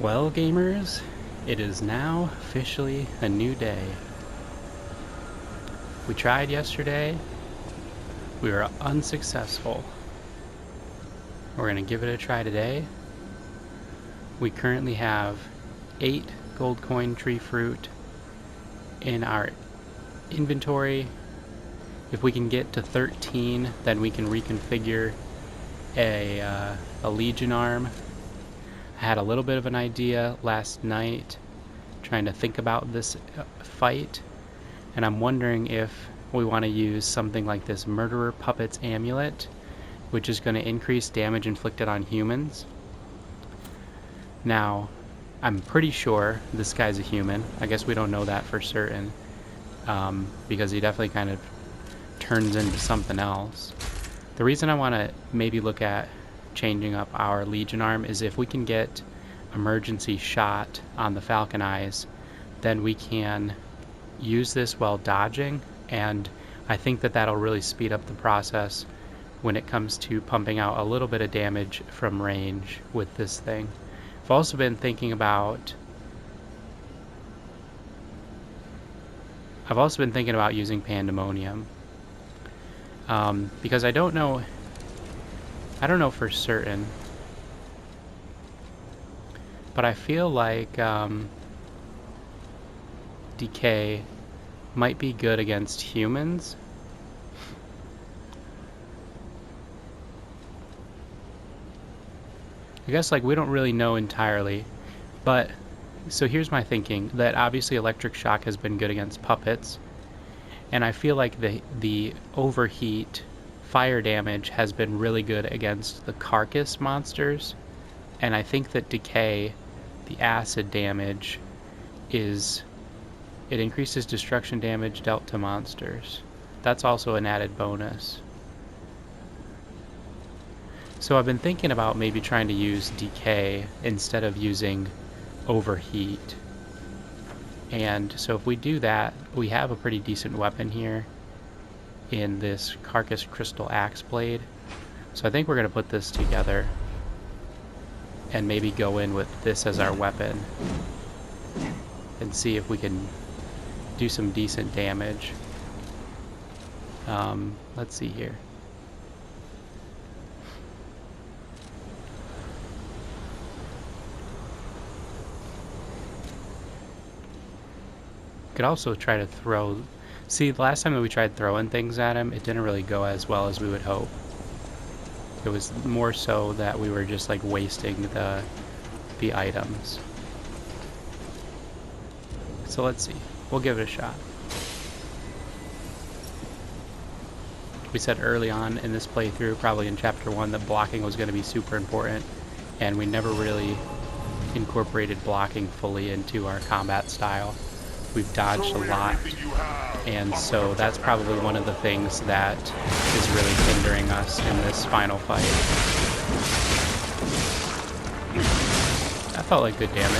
Well, gamers, it is now officially a new day. We tried yesterday. We were unsuccessful. We're going to give it a try today. We currently have 8 gold coin tree fruit in our inventory. If we can get to 13, then we can reconfigure a Legion arm. I had a little bit of an idea last night trying to think about this fight, and I'm wondering if we want to use something like this Murderer Puppets Amulet, which is going to increase damage inflicted on humans. Now, I'm pretty sure this guy's a human. I guess we don't know that for certain, because he definitely kind of turns into something else. The reason I want to maybe look at changing up our Legion arm is if we can get emergency shot on the Falcon Eyes, then we can use this while dodging, and I think that that'll really speed up the process when it comes to pumping out a little bit of damage from range with this thing. I've also been thinking about using Pandemonium, because I don't know for certain, but I feel like Decay might be good against humans. I guess we don't really know entirely, but so here's my thinking, that obviously Electric Shock has been good against puppets, and I feel like the overheat fire damage has been really good against the carcass monsters, and I think that Decay, the acid damage, it increases destruction damage dealt to monsters. That's also an added bonus. So I've been thinking about maybe trying to use Decay instead of using overheat. And so if we do that, we have a pretty decent weapon here in this Carcass Crystal Axe Blade. So I think we're going to put this together and maybe go in with this as our weapon and see if we can do some decent damage. Let's see here. Could also try to throw. See, the last time that we tried throwing things at him, it didn't really go as well as we would hope. It was more so that we were just wasting the items. So let's see. We'll give it a shot. We said early on in this playthrough, probably in Chapter 1, that blocking was going to be super important, and we never really incorporated blocking fully into our combat style. We've dodged a lot, and so that's probably one of the things that is really hindering us in this final fight. That felt like good damage.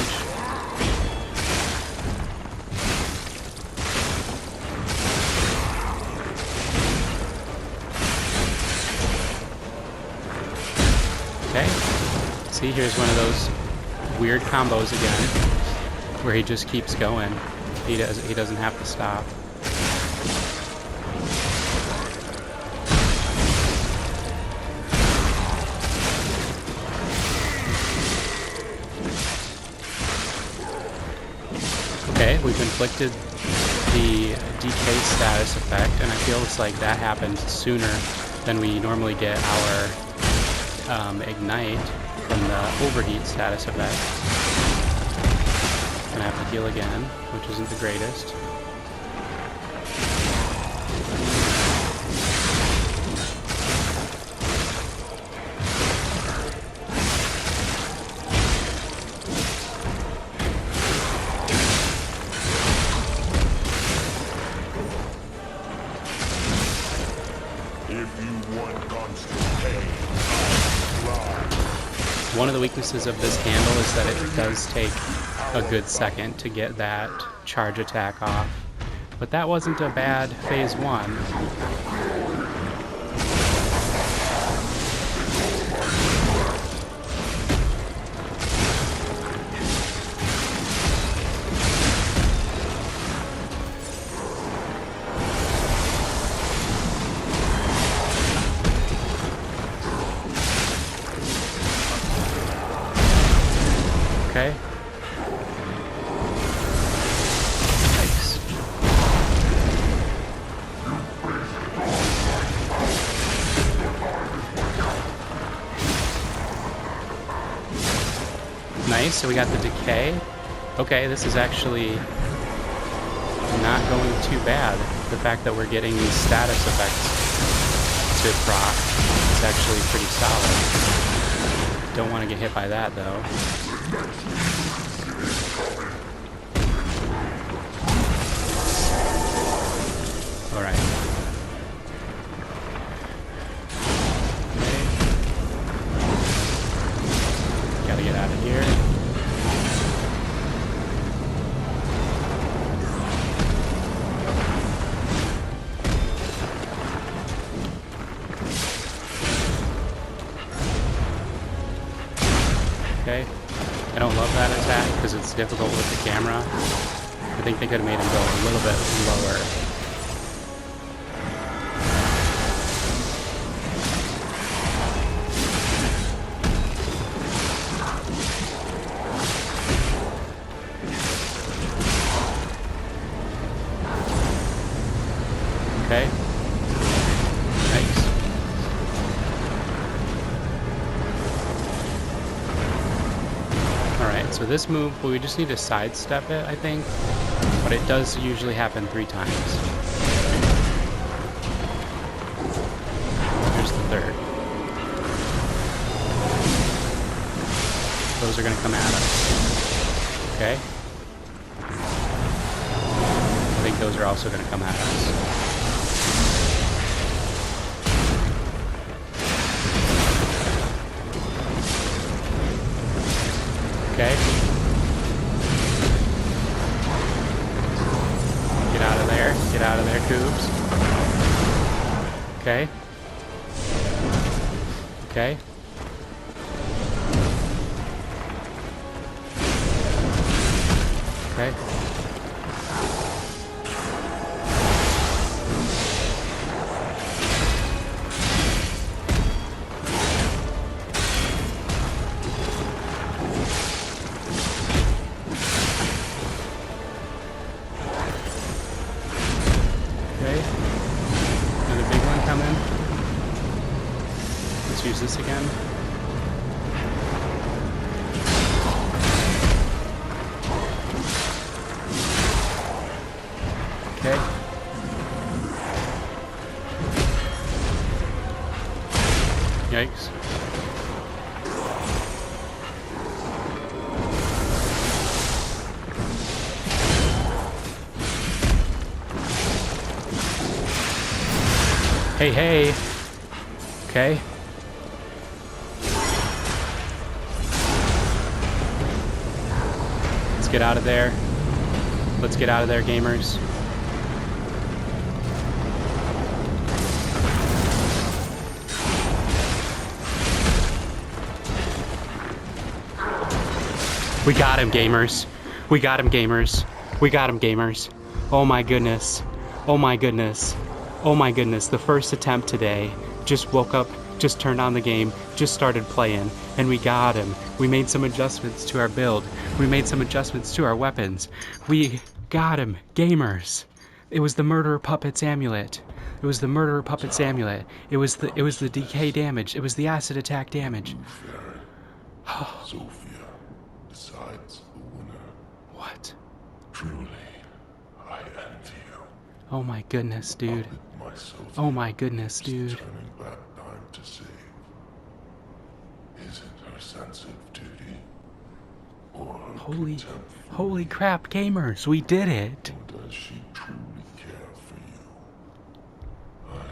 Okay, see, here's one of those weird combos again, where he just keeps going. He doesn't have to stop. Okay, we've inflicted the decay status effect, and I feel it's like that happened sooner than we normally get our ignite from the overheat status effect. Gonna have to heal again, which isn't the greatest. One of the weaknesses of this handle is that it does take a good second to get that charge attack off. But that wasn't a bad phase 1. Okay. Yikes. Nice, so we got the decay. Okay, this is actually not going too bad. The fact that we're getting these status effects to proc is actually pretty solid. Don't want to get hit by that though. Alright. Okay. Gotta get out of here. Okay. I don't love that attack because it's difficult with the camera. I think they could have made him go a little bit lower. Okay. Nice. Alright, so this move, we just need to sidestep it, I think. But it does usually happen 3 times. Here's the third. Those are going to come at us. Okay. I think those are also going to come at us. Okay. Get out of there. Get out of there, Coobs. Okay. Okay. Okay. Another big one coming. Let's use this again. Okay. Yikes. Hey, hey. Okay. Let's get out of there. Let's get out of there, gamers. We got him, gamers. We got him, gamers. We got him, gamers. Oh my goodness. Oh my goodness. Oh my goodness, the first attempt today. Just woke up, just turned on the game, just started playing, and we got him. We made some adjustments to our build. We made some adjustments to our weapons. We got him, gamers. It was the Murderer Puppet's amulet. It was the Murderer Puppet's amulet. It was the decay damage. It was the acid attack damage. Sophia decides the winner. What? Truly, I envy you. Oh my goodness, dude. My Sophia Oh my goodness, dude. turning back time to save. Is it her sense of duty? Or her contempt for Holy crap, gamers, we did it. Or does she truly care for you? I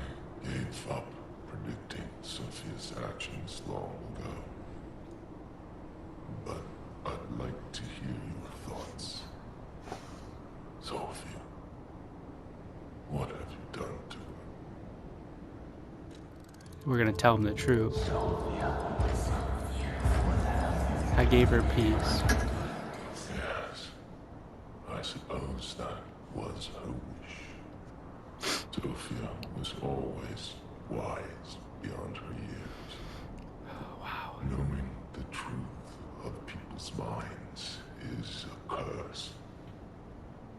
gave up predicting Sophia's actions long ago. But I'd like to hear your thoughts. Sophia, what have you done to her? We're gonna tell them the truth. I gave her peace. Yes, I suppose that was her wish. Sophia was always wise beyond her years. Oh, wow. Knowing the truth of people's those mines is a curse.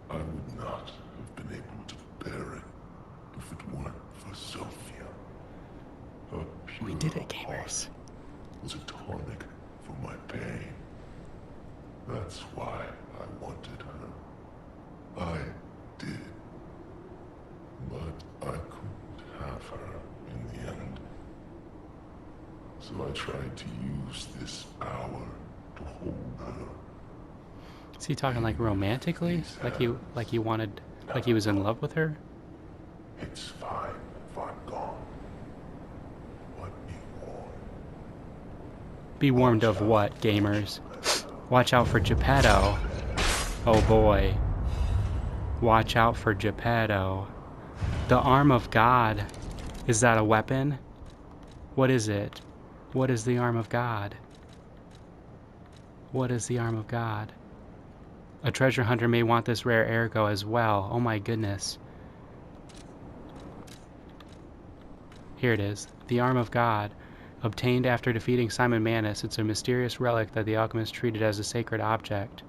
I would not have been able to bear it if it weren't for Sophia. Her We pure did it, heart gamers. was a tonic for my pain. That's why I wanted her. I did. But I couldn't have her in the end. So I tried to use this power to hold her. Is he talking like romantically? Like he wanted, like he was in love with her? It's fine if I'm gone. But be warned. Be warned of what, gamers? Watch out for Geppetto. Oh boy. Watch out for Geppetto. The arm of God. Is that a weapon? What is it? What is the arm of God? What is the arm of God? A treasure hunter may want this rare ergo as well. Oh my goodness. Here it is. The arm of God. Obtained after defeating Simon Manus, it's a mysterious relic that the alchemists treated as a sacred object.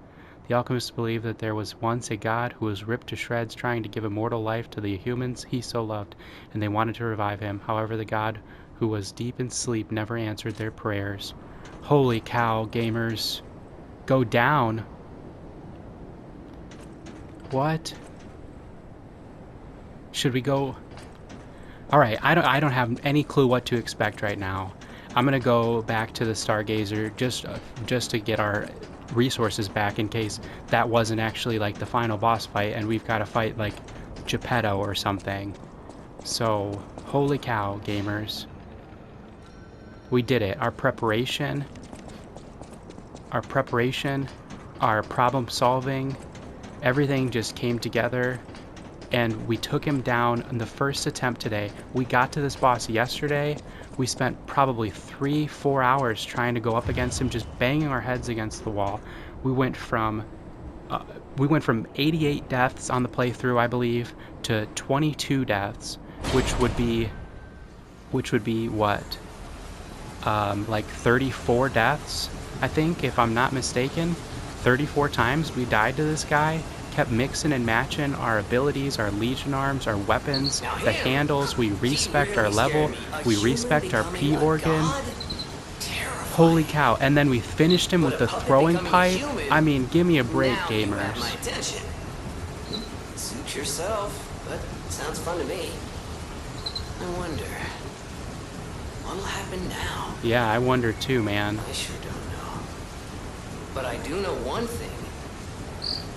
The alchemists believed that there was once a god who was ripped to shreds trying to give immortal life to the humans he so loved, and they wanted to revive him. However, the god who was deep in sleep never answered their prayers. Holy cow, gamers. Go down. What? Should we go? Alright, I don't have any clue what to expect right now. I'm gonna go back to the Stargazer just to get our resources back in case that wasn't actually like the final boss fight and we've got to fight like Geppetto or something. So, holy cow, gamers. We did it. Our preparation, our problem solving, everything just came together. And we took him down in the first attempt today. We got to this boss yesterday. We spent probably 3-4 hours trying to go up against him, just banging our heads against the wall. We went from 88 deaths on the playthrough, I believe, to 22 deaths, which would be what? Like 34 deaths, I think, if I'm not mistaken. 34 times we died to this guy. Kept mixing and matching our abilities, our Legion arms, our weapons, the handles. We respect our level. We respect our P organ. Holy cow. And then we finished him with the throwing pipe. I mean, give me a break, gamers. Suit yourself, but sounds fun to me. I wonder, what'll happen now? Yeah, I wonder too, man. I sure don't know. But I do know one thing.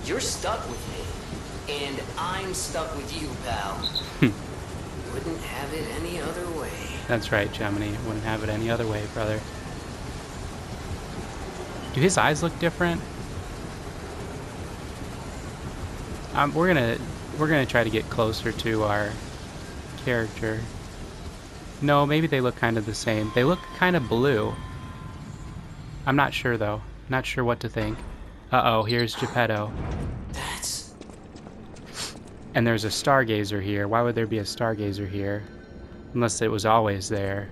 You're stuck with me, and I'm stuck with you, pal. Wouldn't have it any other way. That's right, Gemini. Wouldn't have it any other way, brother. Do his eyes look different? We're gonna try to get closer to our character. No, maybe they look kind of the same. They look kind of blue. I'm not sure though. Not sure what to think. Uh-oh, here's Geppetto. That's... And there's a Stargazer here. Why would there be a Stargazer here? Unless it was always there.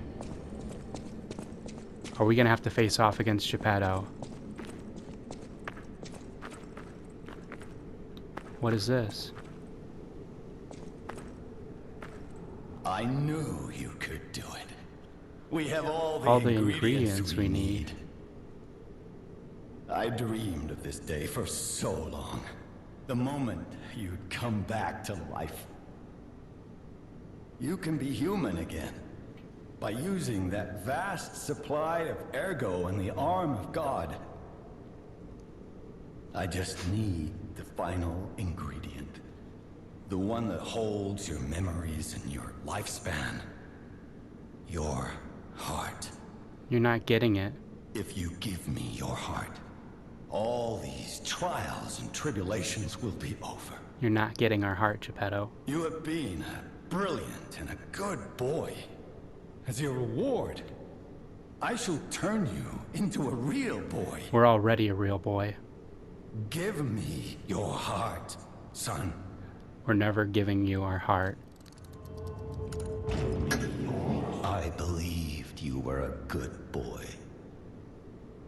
Are we gonna have to face off against Geppetto? What is this? I knew you could do it. We have all the ingredients we need. I dreamed of this day for so long. The moment you'd come back to life. You can be human again. By using that vast supply of ergo in the arm of God. I just need the final ingredient. The one that holds your memories and your lifespan. Your heart. You're not getting it. If you give me your heart, all these trials and tribulations will be over. You're not getting our heart, Geppetto. You have been a brilliant and a good boy. As your reward, I shall turn you into a real boy. We're already a real boy. Give me your heart, son. We're never giving you our heart. I believed you were a good boy.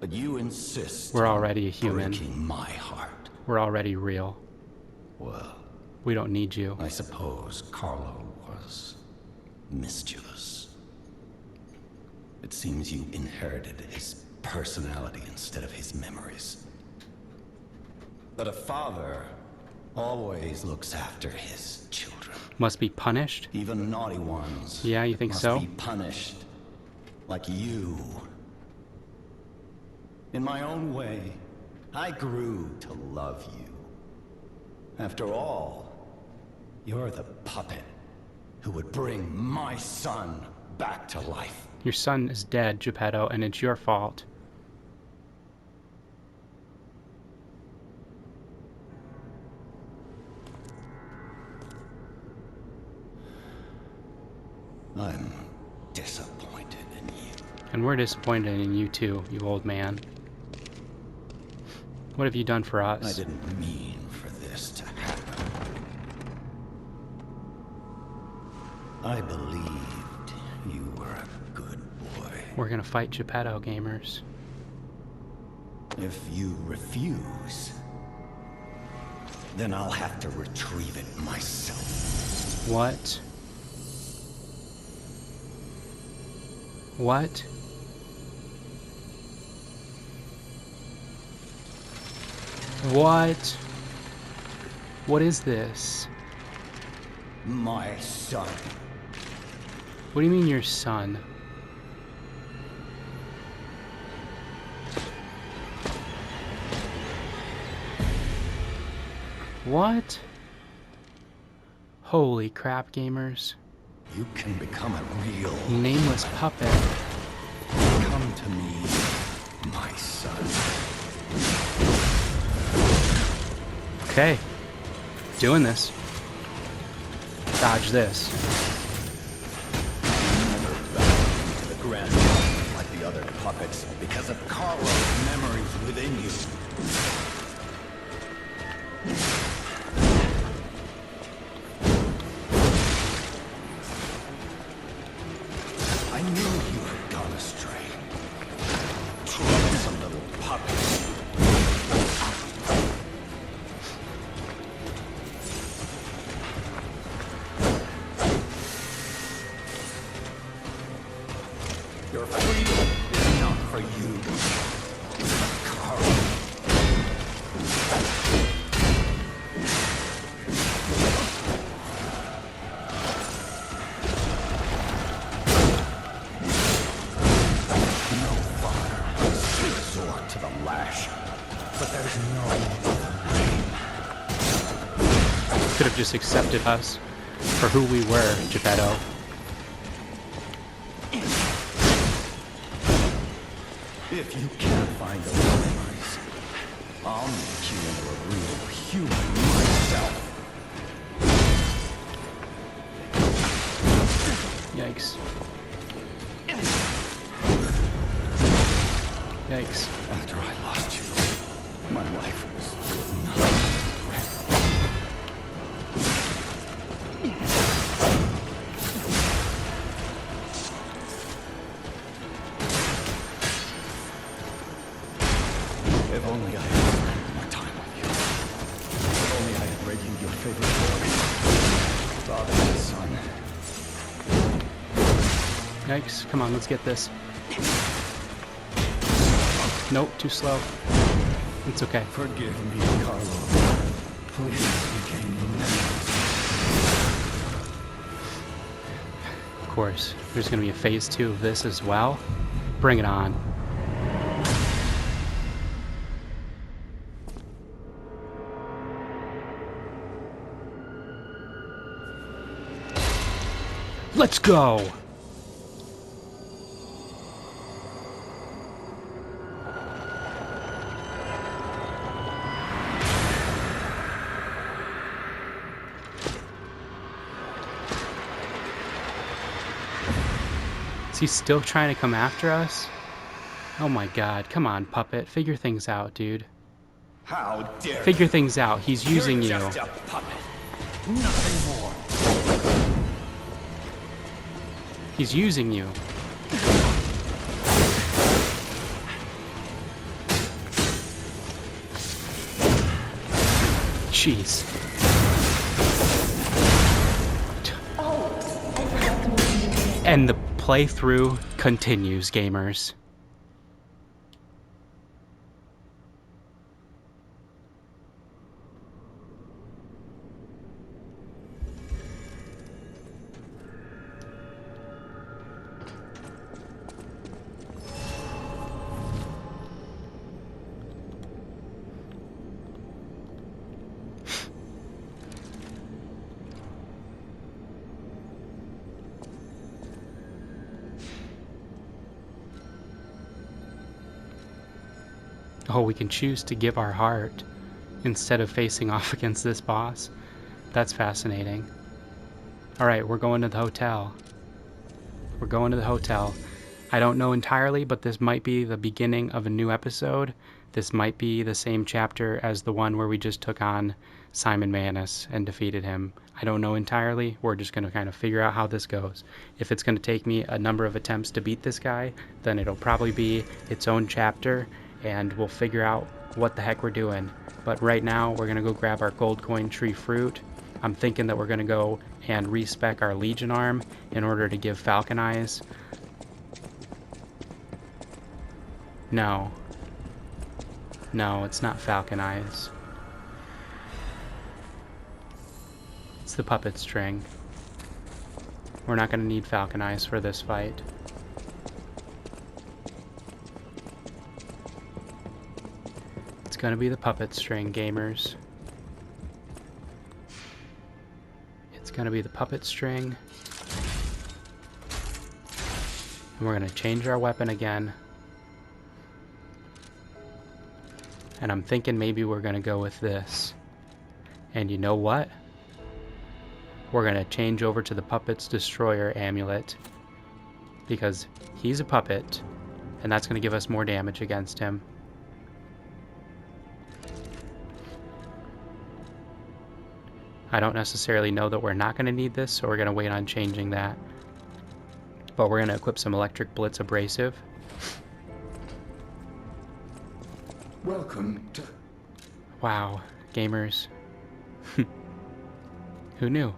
But you insist. We're on already a human. breaking my heart. We're already real. Well, We don't need you. I suppose Carlo was mischievous. It seems you inherited his personality instead of his memories. But a father always looks after his children. Must be punished? Even naughty ones. Yeah, you think must so? be punished. Like you. In my own way, I grew to love you. After all, you're the puppet who would bring my son back to life. Your son is dead, Geppetto, and it's your fault. I'm disappointed in you. And we're disappointed in you too, you old man. What have you done for I us? didn't mean for this to happen. I believed you were a good boy. We're gonna fight Geppetto, gamers. If you refuse, then I'll have to retrieve it myself. What? What? What? What is this? My son. What do you mean your son? What? Holy crap, gamers. You can become a real Nameless puppet. Come to me, my son. Okay. Doing this. Dodge this. Never back to the grand like the other puppets because of Carlo's memories within you. I knew you had gone astray. Troublesome little puppet. Your freedom is not for you, Carlo. No father must resort to the lash, but there's no other way. Could have just accepted us for who we were, Geppetto. If you can't find those memories, I'll make you into a real human myself. Yikes. Yikes. After I lost you, my life was nothing. If only I had spent more time with you. If only I had read you your favorite book. Father and son. Yikes. Come on, let's get this. Nope, too slow. It's okay. Forgive me, Carlo. Please regain your memories. Of course, there's going to be a phase 2 of this as well. Bring it on. Let's go! Is he still trying to come after us? Oh my god, come on, puppet. Figure things out, dude. How dare Figure things out. He's using you. You're just a puppet. Nothing more. He's using you. Jeez. And the playthrough continues, gamers. Oh, we can choose to give our heart instead of facing off against this boss. That's fascinating. Alright, we're going to the hotel. We're going to the hotel. I don't know entirely, but this might be the beginning of a new episode. This might be the same chapter as the one where we just took on Simon Manus and defeated him. I don't know entirely. We're just going to kind of figure out how this goes. If it's going to take me a number of attempts to beat this guy, then it'll probably be its own chapter, and we'll figure out what the heck we're doing. But right now, we're going to go grab our gold coin tree fruit. I'm thinking that we're going to go and respec our Legion arm in order to give Falcon Eyes. No. No, it's not Falcon Eyes. It's the puppet string. We're not going to need Falcon Eyes for this fight. It's going to be the puppet string, gamers. It's going to be the puppet string. And we're going to change our weapon again. And I'm thinking maybe we're going to go with this. And you know what? We're going to change over to the Puppet's Destroyer amulet. Because he's a puppet. And that's going to give us more damage against him. I don't necessarily know that we're not going to need this, so we're going to wait on changing that. But we're going to equip some Electric Blitz Abrasive. Welcome to... Wow, gamers. Who knew?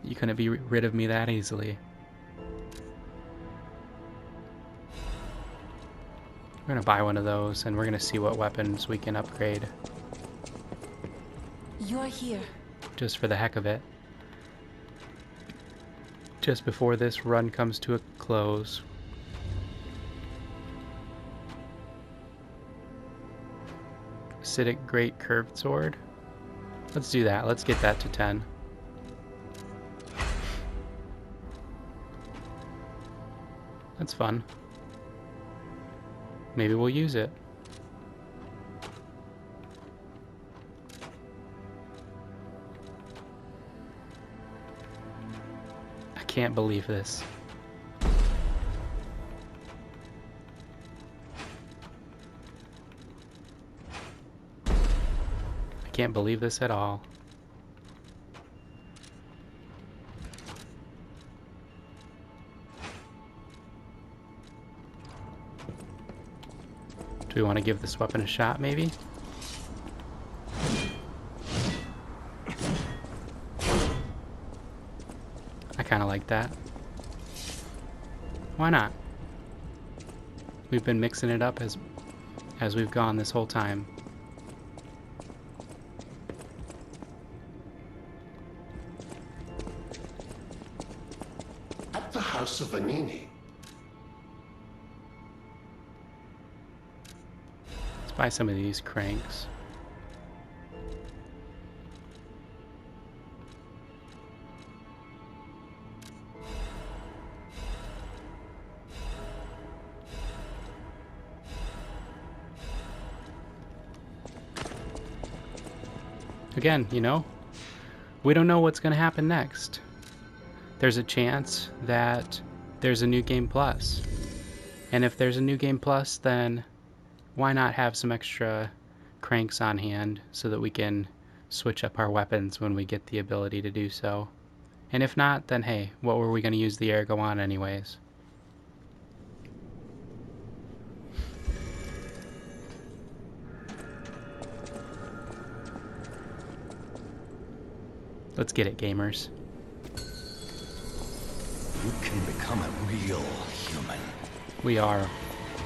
You couldn't be rid of me that easily. We're going to buy one of those, and we're going to see what weapons we can upgrade. You're here. Just for the heck of it. Just before this run comes to a close. Acidic Great Curved Sword. Let's do that. Let's get that to 10. That's fun. Maybe we'll use it. I can't believe this. I can't believe this at all. Do we want to give this weapon a shot, maybe? I kind of like that. Why not? We've been mixing it up as we've gone this whole time. At the House of Vanini. Let's buy some of these cranks. Again, you know, we don't know what's going to happen next. There's a chance that there's a New Game Plus. And if there's a New Game Plus, then why not have some extra cranks on hand so that we can switch up our weapons when we get the ability to do so. And if not, then hey, what were we going to use the Ergo on anyways? Let's get it, gamers. You can become a real human. We are.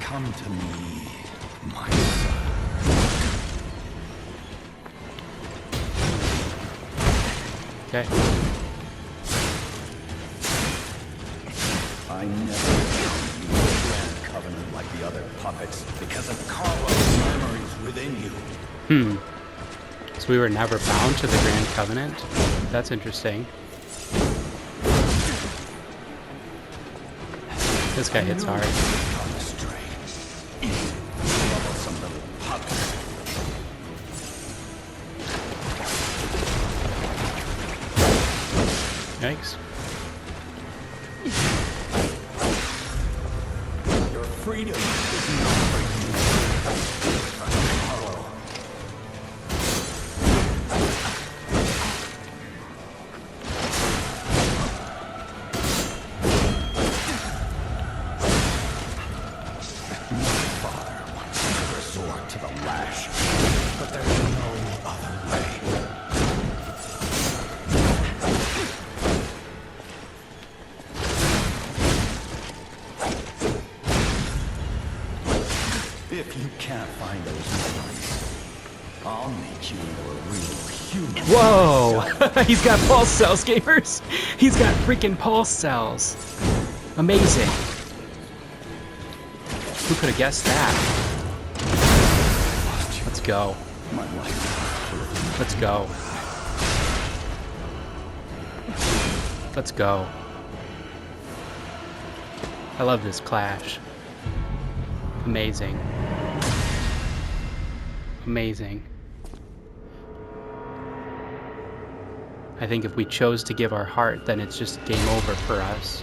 Come to me, my son. Okay. I never welcomed you to the Grand Covenant like the other puppets because of Carlos' memories within you. So we were never bound to the Grand Covenant? That's interesting. This guy hits hard. Come straight. Troublesome little puppet. Yikes. Your freedom is not for you. Tomorrow. My father wants you to resort to the lash, but there's no other way. If you can't find those memories, I'll make you into a real human. Whoa! He's got pulse cells, gamers! He's got freaking pulse cells! Amazing. Who could have guessed that? Let's go. My life. Let's go. Let's go. I love this clash. Amazing. Amazing. I think if we chose to give our heart, then it's just game over for us.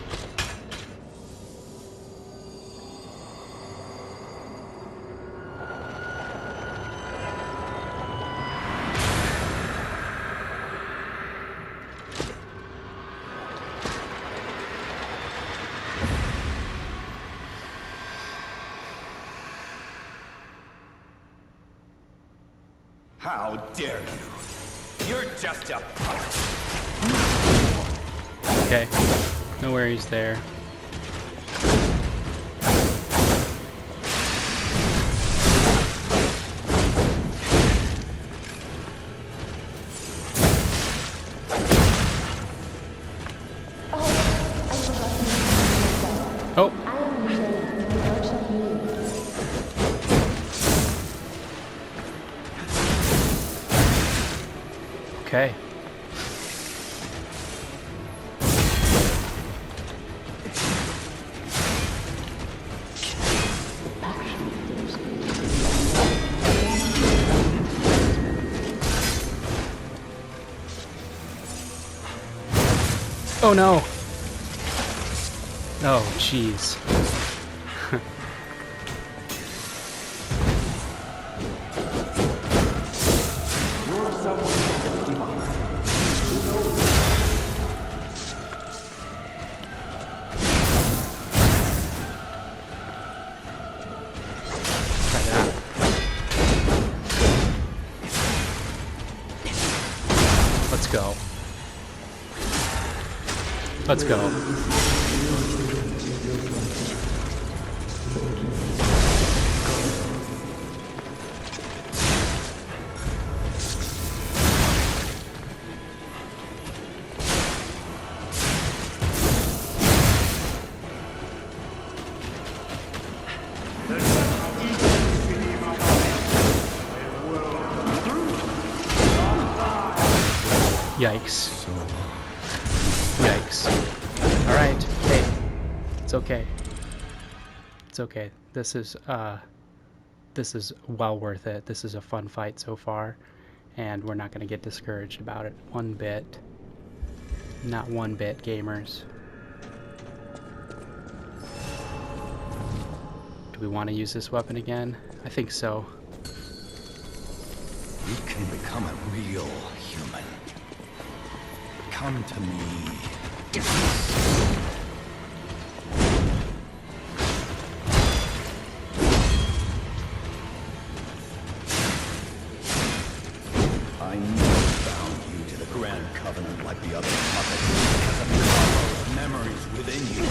How dare you? You're just a puppet. Okay. No worries there. Oh. Okay. Oh no. Oh, jeez. Try that. Let's go. Let's go. Yikes. Yikes. Alright, hey. It's okay. It's okay. This is well worth it. This is a fun fight so far, and we're not gonna get discouraged about it one bit. Not one bit, gamers. Do we want to use this weapon again? I think so. You can become a real human. Come to me. I never bound you to the Grand Grand Covenant like the other puppets because of Carlo's memories within you.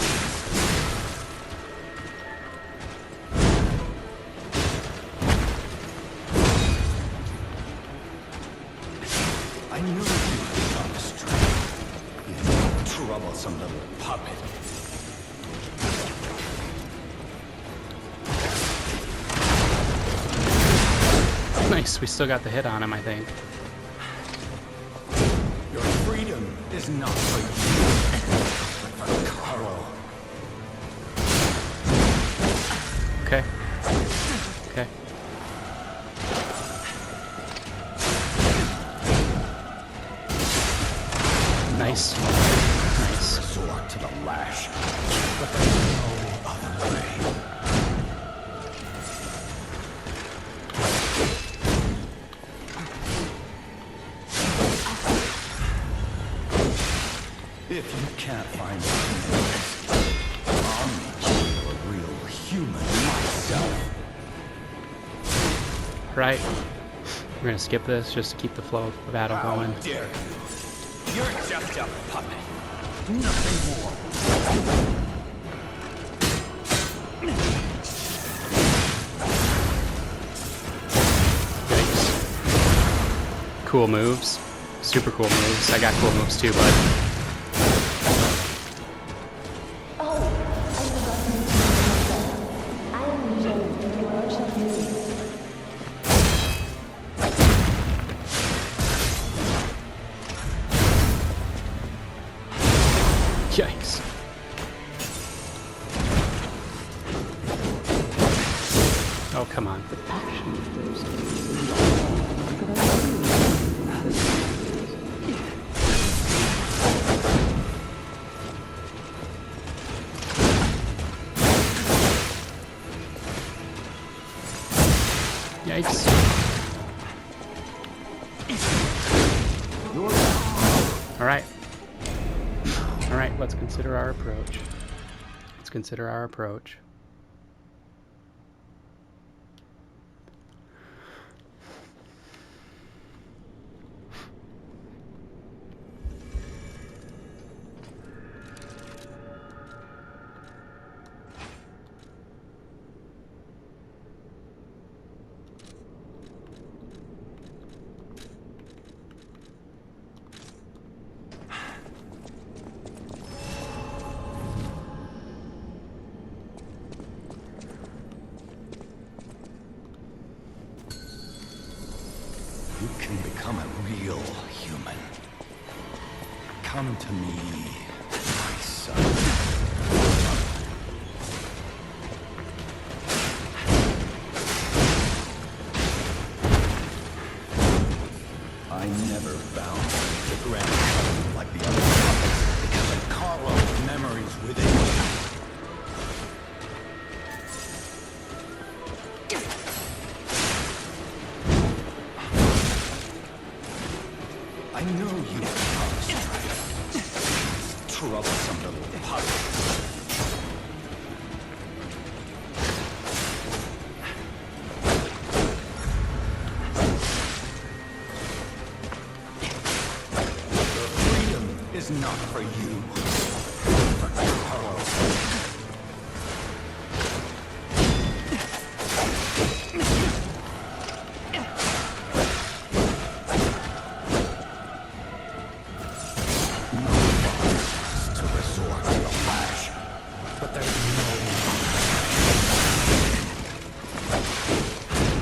I knew you had got strength. You troublesome little puppet. Nice, we still got the hit on him, I think. Your freedom is not for you, but for Carlo. Okay. Okay. Nice. Nice. Resort to the lash, but there's no other way. If you can't find peace, I'll meet you a real human myself. Right. We're gonna skip this just to keep the flow of the battle How going. dare you? You're just a puppet. Nothing more. Yikes. Cool moves. Super cool moves. I got cool moves too, bud. Yikes. Oh, come on. Yikes. Alright. Alright, let's consider our approach. Let's consider our approach. You can become a real human. Come to me, my son. I never found the Grand Covenant like the other puppets because of Carlo's memories within you. I knew you would come straight. Troublesome little puppet. Your freedom is not for you, but for Carlo.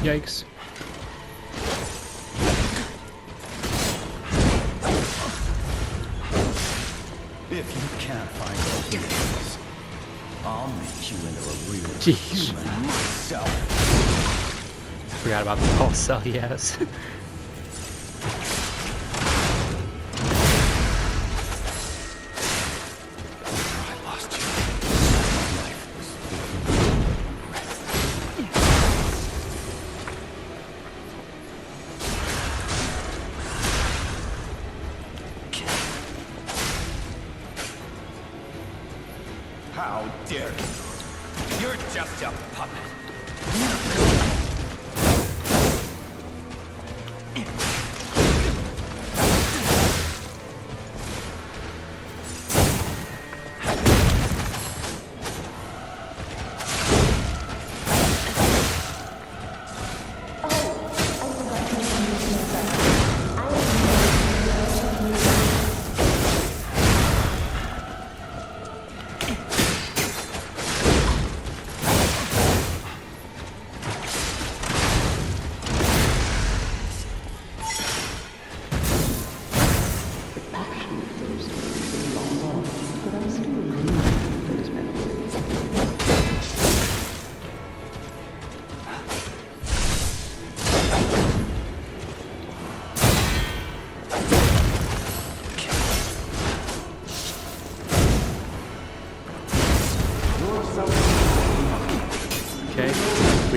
Yikes. If you can't find peace, I'll make you into a real Jeez. human myself. Forgot about the pulse cell, yes. I lost you. My life was filled with regret. How dare you? You're just a puppet.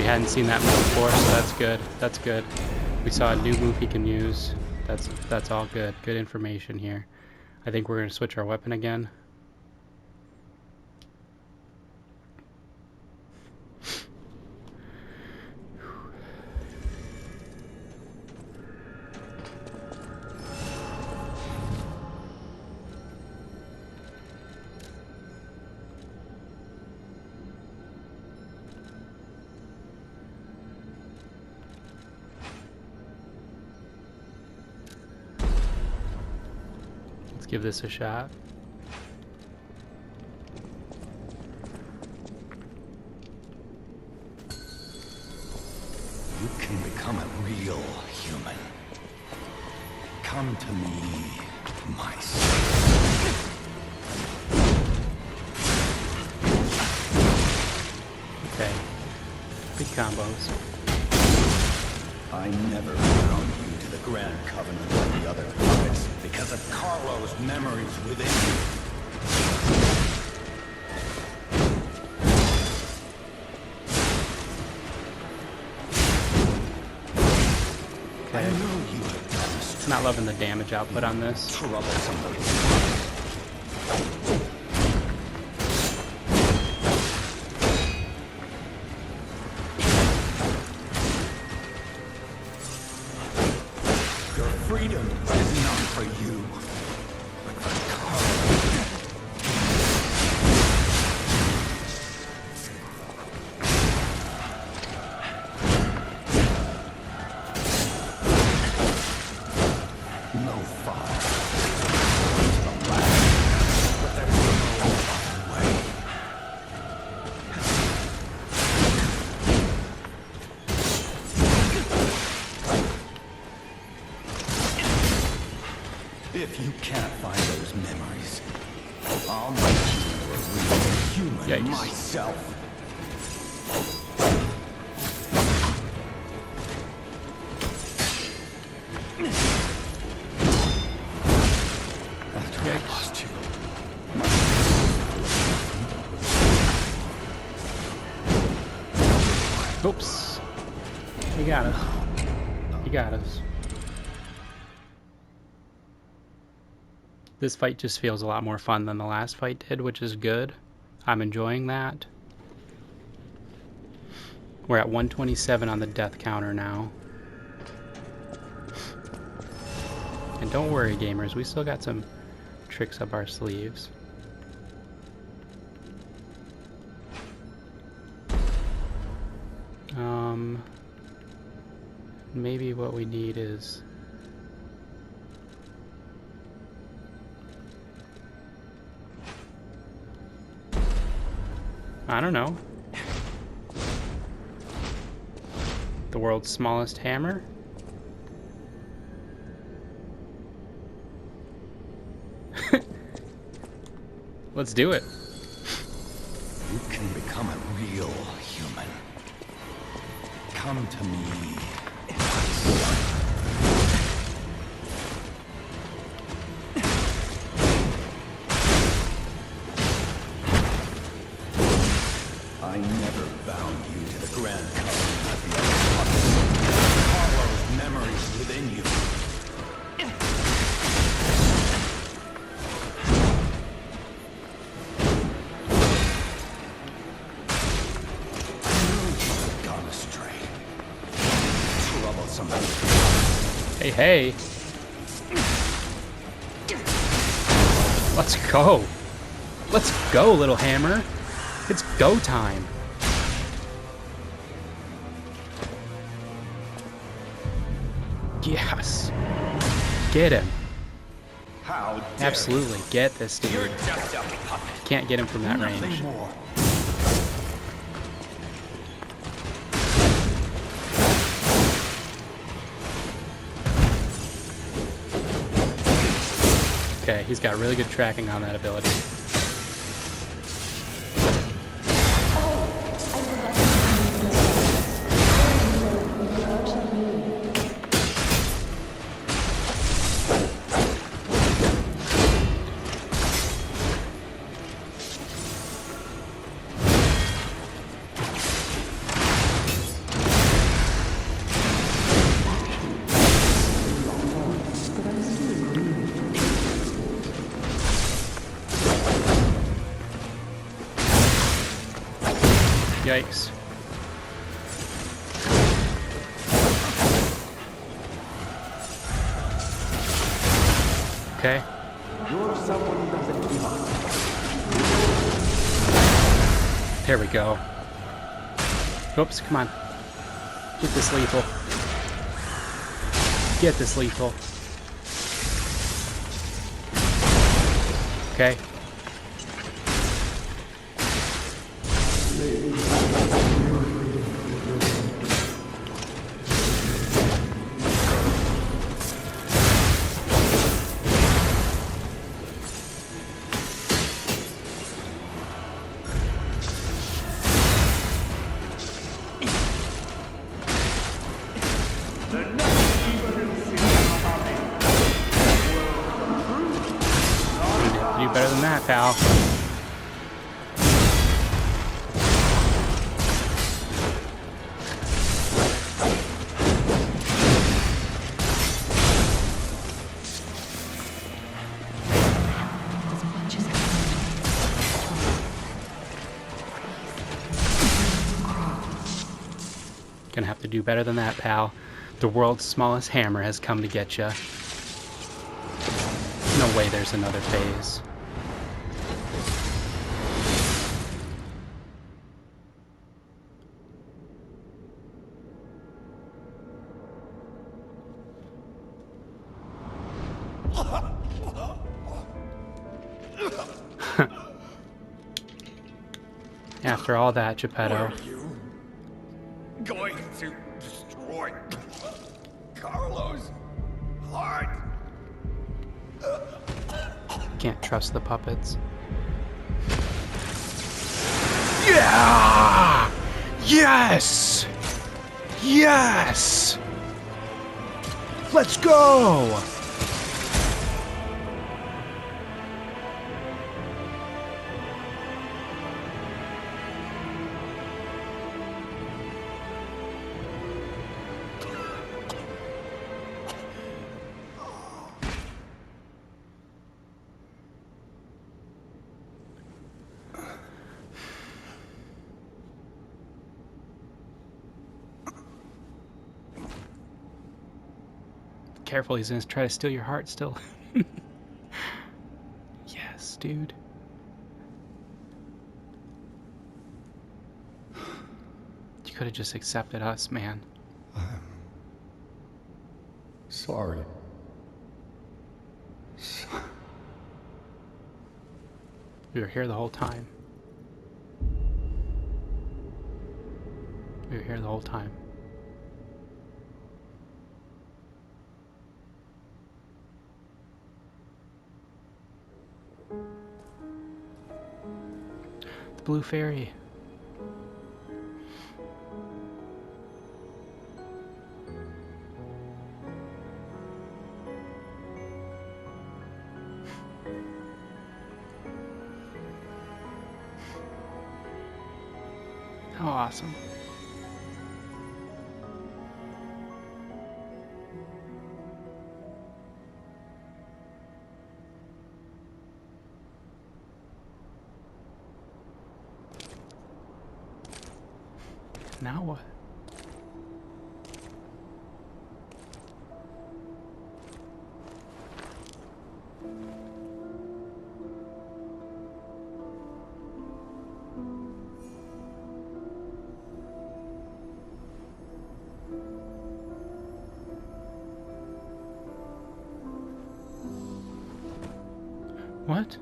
We hadn't seen that move before, so that's good. That's good. We saw a new move he can use. That's all good. Good information here. I think we're going to switch our weapon again. Give this a shot. You can become a real human. Come to me, my son. Okay. Big combos. I never bound you to the Grand Covenant like the other puppets because of Carlo's memories within you. Okay. I know you have promised. Not loving the damage output on this. Troublesome. Freedom is not for you, but for Carlo. No fire. The last, but there's no other way. If you can't find those memories, I'll make you a real human Yikes. myself. After I lost you, Oops. He got us. He got us. This fight just feels a lot more fun than the last fight did, which is good. I'm enjoying that. We're at 127 on the death counter now. And don't worry, gamers, we still got some tricks up our sleeves. Maybe what we need is... I don't know. The world's smallest hammer? Let's do it. you can become a real human. Come to me, my son. I never bound you to the Grand Covenant at the other puppets. Carlo's memories within you. I know you've gone astray. Troublesome. Hey, hey. Let's go. Let's go, little hammer. It's go time. Yes. Get him. How dare Absolutely. Get this you. You're dude. just a puppet. Can't get him from that Nothing range. more. Okay, he's got really good tracking on that ability. Yikes. Okay. There we go. Oops, come on. Get this lethal. Get this lethal. Okay. Do better than that, pal. Gonna have to do better than that, pal. The world's smallest hammer has come to get ya. No way there's another phase. After all that, Geppetto. Were you going to destroy Carlos' heart? Can't trust the puppets. Yeah! Yes! Yes! Let's go! Careful, he's gonna try to steal your heart still. Yes, dude. You could have just accepted us, man. Sorry. We were here the whole time. We were here the whole time. The Blue Fairy. How awesome. Now what? What?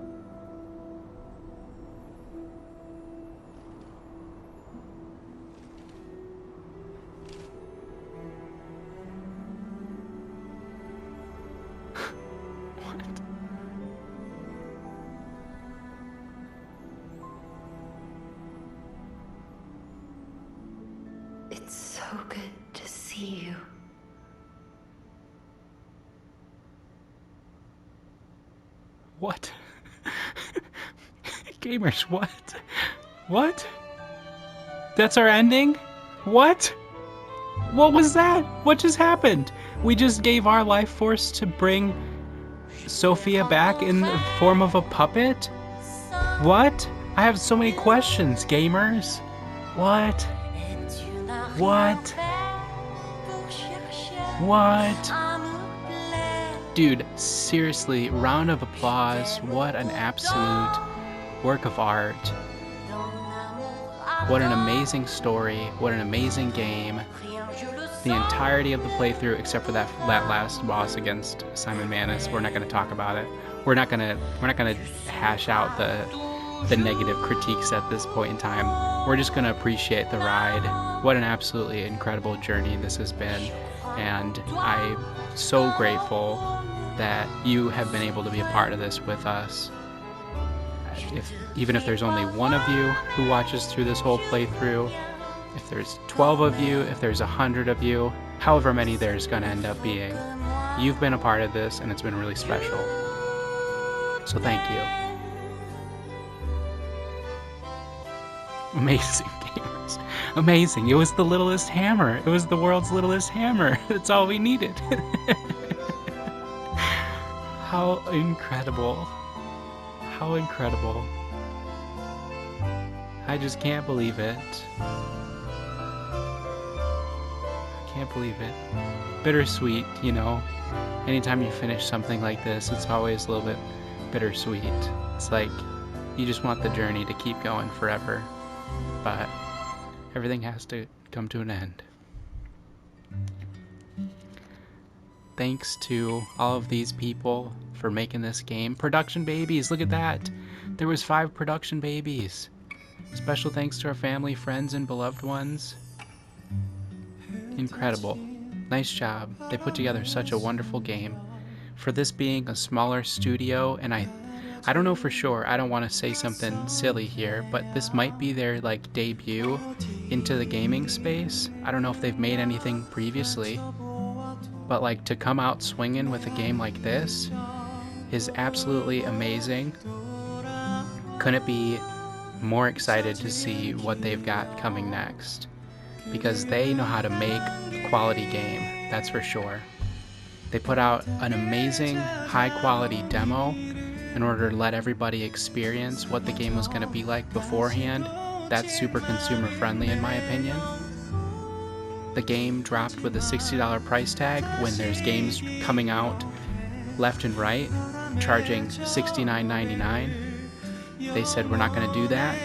It's so good to see you. What? Gamers, what? What? That's our ending? What? What was that? What just happened? We just gave our life force to bring Sophia back in the form of a puppet? What? I have so many questions, gamers. What? What? What? Dude, seriously, round of applause. What an absolute work of art. What an amazing story. What an amazing game. The entirety of the playthrough, except for that last boss against Simon Manus. We're not going to talk about it. We're not going to hash out the negative critiques at this point in time. We're just going to appreciate the ride. What an absolutely incredible journey this has been. And I'm so grateful that you have been able to be a part of this with us. Even if there's only one of you who watches through this whole playthrough, if there's 12 of you, if there's 100 of you, however many there's going to end up being, you've been a part of this and it's been really special. So thank you. Amazing gamers. Amazing. It was the littlest hammer. It was the world's littlest hammer. That's all we needed. How incredible. How incredible. I just can't believe it. I can't believe it. Bittersweet, you know. Anytime you finish something like this, it's always a little bit bittersweet. It's like you just want the journey to keep going forever. But everything has to come to an end. Thanks to all of these people for making this game. Production babies, look at that. There was 5 production babies. Special thanks to our family, friends, and beloved ones. Incredible. Nice job. They put together such a wonderful game. For this being a smaller studio, and I don't know for sure, I don't want to say something silly here, but this might be their like debut into the gaming space. I don't know if they've made anything previously, but like to come out swinging with a game like this is absolutely amazing. Couldn't be more excited to see what they've got coming next, because they know how to make a quality game, that's for sure. They put out an amazing high quality demo in order to let everybody experience what the game was going to be like beforehand. That's super consumer friendly in my opinion. The game dropped with a $60 price tag when there's games coming out left and right charging $69.99. They said we're not going to do that.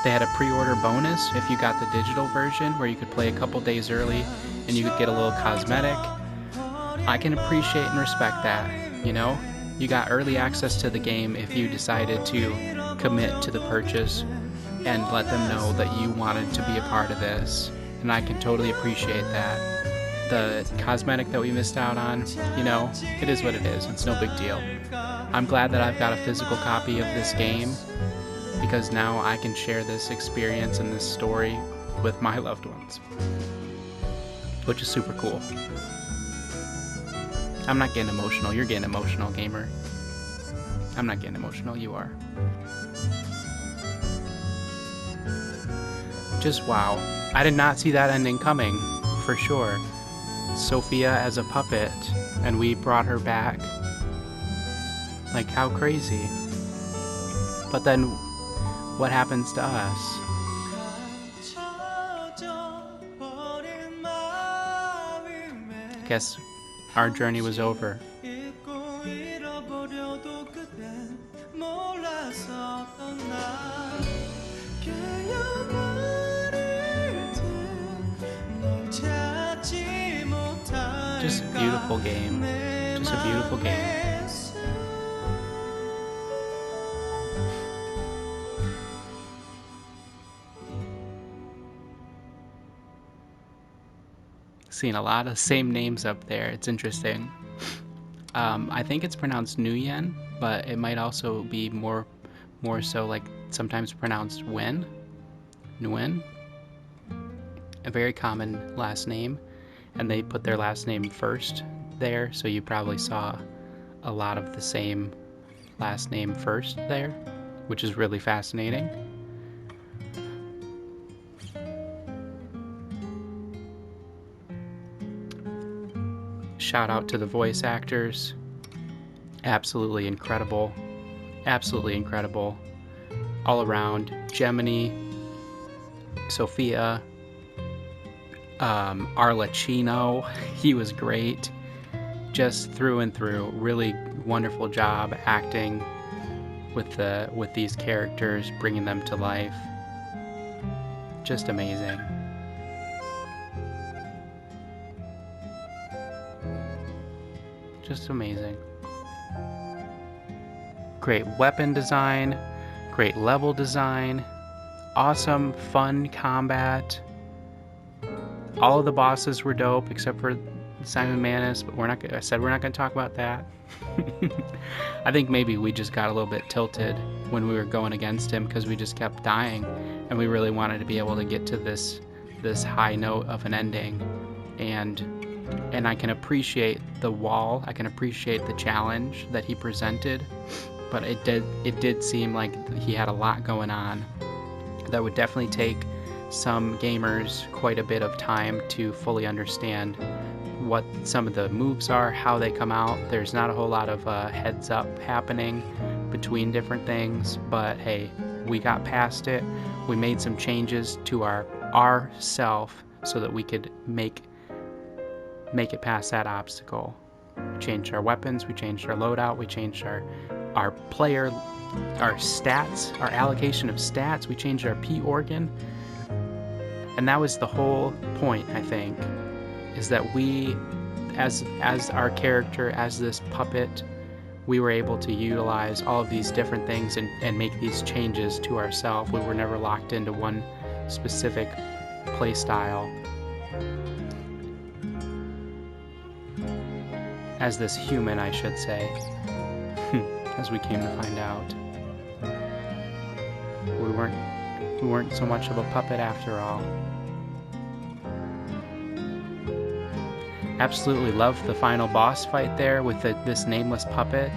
They had a pre-order bonus if you got the digital version where you could play a couple days early and you could get a little cosmetic. I can appreciate and respect that, you know? You got early access to the game if you decided to commit to the purchase and let them know that you wanted to be a part of this. And I can totally appreciate that. The cosmetic that we missed out on, you know, it is what it is. It's no big deal. I'm glad that I've got a physical copy of this game because now I can share this experience and this story with my loved ones, which is super cool. I'm not getting emotional. You're getting emotional, gamer. I'm not getting emotional. You are. Just wow. I did not see that ending coming, for sure. Sophia as a puppet, and we brought her back. Like, how crazy. But then, what happens to us? I guess our journey was over. Just a beautiful game. Just a beautiful game. Seeing a lot of same names up there. It's interesting. I think it's pronounced Nguyen, but it might also be more so like sometimes pronounced Nguyen. A very common last name, and they put their last name first there, so you probably saw a lot of the same last name first there, which is really fascinating. Shout out to the voice actors. Absolutely incredible. Absolutely incredible. all around. Gemini, Sophia, Arlecchino, he was great. Just through and through, really wonderful job acting with these characters, bringing them to life. Just amazing. Just amazing. Great weapon design, great level design, awesome, fun combat. All of the bosses were dope except for Simon Manus, but I said we're not going to talk about that. I think maybe we just got a little bit tilted when we were going against him because we just kept dying, and we really wanted to be able to get to this high note of an ending. And I can appreciate the wall. I can appreciate the challenge that he presented, but it did seem like he had a lot going on that would definitely take some gamers quite a bit of time to fully understand what some of the moves are, how they come out. There's not a whole lot of heads up happening between different things, but hey, we got past it. We made some changes to our self so that we could make it past that obstacle. We changed our weapons, we changed our loadout, we changed our player, our stats, our allocation of stats, we changed our P organ. And that was the whole point, I think, is that we, as our character, as this puppet, we were able to utilize all of these different things and make these changes to ourselves. We were never locked into one specific play style. As this human, I should say, as we came to find out. We weren't so much of a puppet after all. Absolutely loved the final boss fight there with this nameless puppet,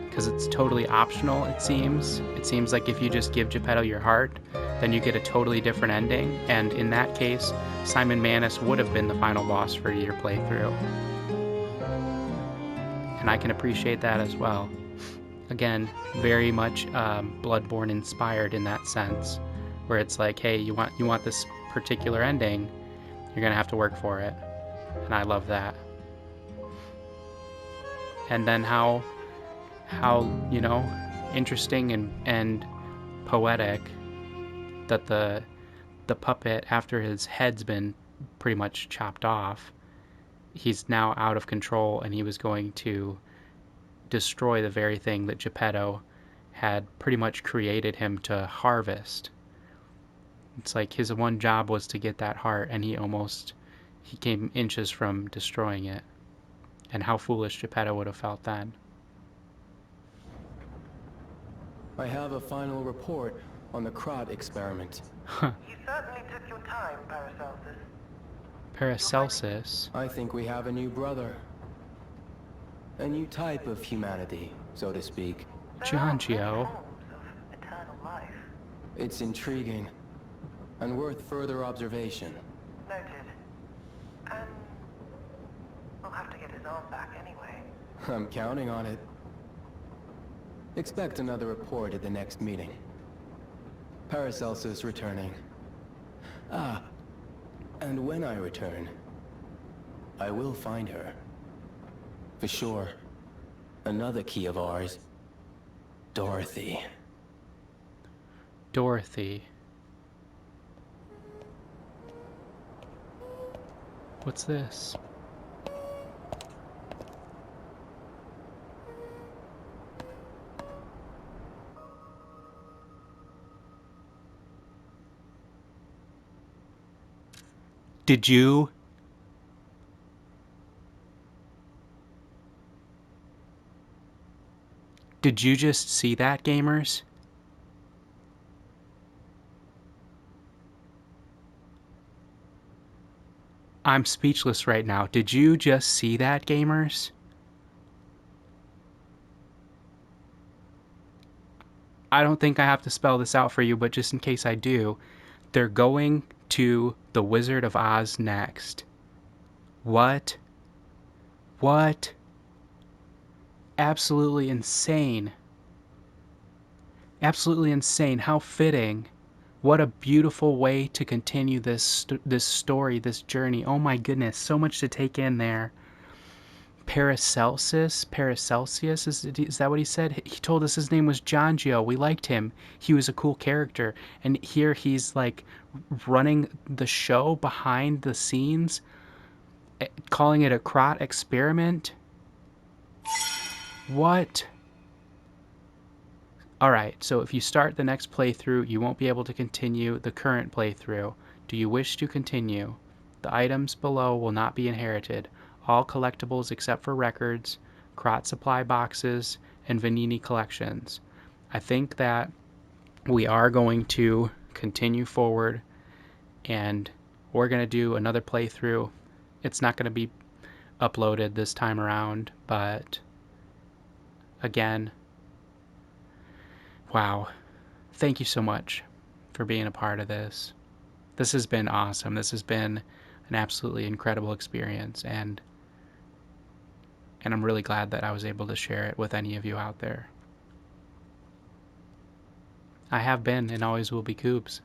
because it's totally optional, it seems. It seems like if you just give Geppetto your heart, then you get a totally different ending, and in that case, Simon Manus would have been the final boss for your playthrough. And I can appreciate that as well. Again, very much Bloodborne inspired in that sense, where it's like, hey, you want this particular ending, you're gonna have to work for it. And I love that. And then how interesting and poetic that the puppet, after his head's been pretty much chopped off, he's now out of control, and he was going to destroy the very thing that Geppetto had pretty much created him to harvest. It's like his one job was to get that heart, and he came inches from destroying it. And how foolish Geppetto would have felt then. I have a final report on the Krat experiment. Huh. You certainly took your time, Paracelsus. Paracelsus? I think we have a new brother. A new type of humanity, so to speak. Giangio. Of eternal life. It's intriguing, and worth further observation. Noted. And we'll have to get his arm back anyway. I'm counting on it. Expect another report at the next meeting. Paracelsus returning. Ah, and when I return, I will find her. For sure. Another key of ours. Dorothy. Dorothy. What's this? Did you? Did you just see that, gamers? I'm speechless right now. Did you just see that, gamers? I don't think I have to spell this out for you, but just in case I do, they're going to the Wizard of Oz next. What? What? Absolutely insane. Absolutely insane. How fitting. What a beautiful way to continue this story, this journey. Oh my goodness, so much to take in there. Paracelsus, is that what he said? He told us his name was Jonjo. We liked him. He was a cool character. And here he's like running the show behind the scenes, calling it a Krot experiment. What? Alright, so if you start the next playthrough, you won't be able to continue the current playthrough. Do you wish to continue? The items below will not be inherited. All collectibles except for records, Krot supply boxes, and Vanini collections. I think that we are going to continue forward, and we're going to do another playthrough. It's not going to be uploaded this time around, but again, wow. Thank you so much for being a part of this. This has been awesome. This has been an absolutely incredible experience, and I'm really glad that I was able to share it with any of you out there. I have been and always will be Coobs.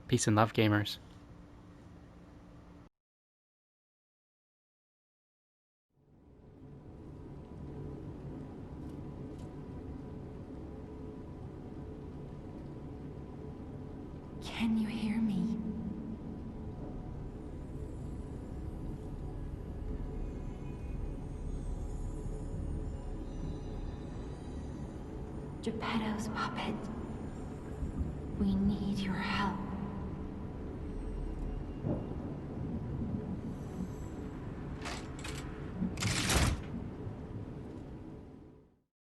Peace and love, gamers. Can you hear me? Geppetto's puppet. We need your help.